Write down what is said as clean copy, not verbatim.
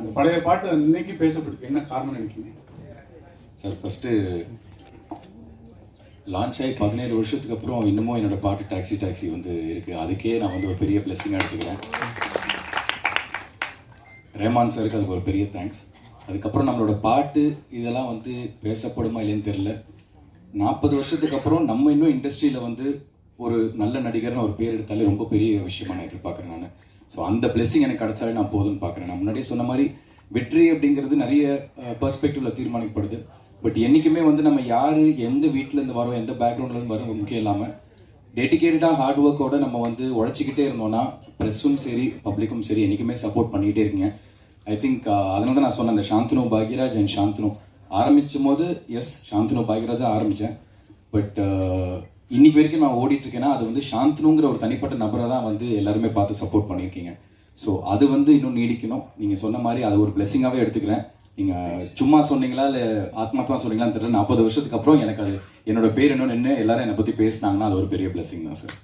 அந்த பழைய பாட்டு இன்னைக்கு பேசப்படுது, என்ன காரணம் நினைக்கிறீங்க சார்? ஃபஸ்ட்டு லான்ச் ஆகி 17 வருஷத்துக்கு அப்புறம் இன்னமும் என்னோட பாட்டு டாக்ஸி வந்து இருக்குது. அதுக்கே நான் வந்து ஒரு பெரிய பிளெஸிங்காக எடுத்துக்கிறேன். ரேமான் சாருக்கு அதுக்கு ஒரு பெரிய தேங்க்ஸ். அதுக்கப்புறம் நம்மளோட பாட்டு இதெல்லாம் வந்து பேசப்படுமா இல்லைன்னு தெரில. 40 வருஷத்துக்கு அப்புறம் நம்ம இன்னும் இண்டஸ்ட்ரியில் வந்து ஒரு நல்ல நடிகர்னு ஒரு பேர் எடுத்தாலே ரொம்ப பெரிய விஷயமா நான் எதிர்பார்க்குறேன் நான். ஸோ அந்த பிளெஸிங் எனக்கு கிடைச்சாலே நான் போதும்னு பார்க்குறேன். நான் முன்னாடியே சொன்ன மாதிரி வெற்றி அப்படிங்கிறது நிறைய பெர்ஸ்பெக்டிவில் தீர்மானிக்கப்படுது. பட் என்றைக்குமே வந்து நம்ம யார் எந்த வீட்டிலேருந்து வரோம், எந்த பேக்ரவுண்ட்லேருந்து வரோம் முக்கியம் இல்லாமல் டெடிக்கேட்டடாக ஹார்ட் ஒர்க்கோட நம்ம வந்து உழைச்சிக்கிட்டே இருந்தோம்னா ப்ரெஸ்ஸும் சரி பப்ளிக்கும் சரி என்றைக்குமே சப்போர்ட் பண்ணிக்கிட்டே இருக்கீங்க. ஐ திங்க் அதனால தான் நான் சொன்னேன், அந்த சாந்தனு பாக்யராஜ் அண்ட் சாந்தனு ஆரம்பிச்சும் போது சாந்தனு பாக்யராஜாக ஆரம்பித்தேன். பட் இன்னைக்கு வரைக்கும் நான் ஓடிட்டு இருக்கேன்னா அது வந்து சாந்தனுங்கிற ஒரு தனிப்பட்ட நபரை தான் வந்து எல்லாருமே பார்த்து சப்போர்ட் பண்ணியிருக்கீங்க. ஸோ அது வந்து இன்னும் நீடிக்கணும். நீங்கள் சொன்ன மாதிரி அது ஒரு பிளெஸிங்காகவே எடுத்துக்கிறேன். நீங்கள் சும்மா சொன்னீங்களா இல்லை ஆத்மாத்மா சொன்னீங்களான்னு தெரியல. 40 வருஷத்துக்கு அப்புறம் எனக்கு அது என்னோட பேர் இன்னும் நின்று எல்லாரும் என்னை பற்றி பேசினாங்கன்னா அது ஒரு பெரிய பிளெஸிங் தான் சார்.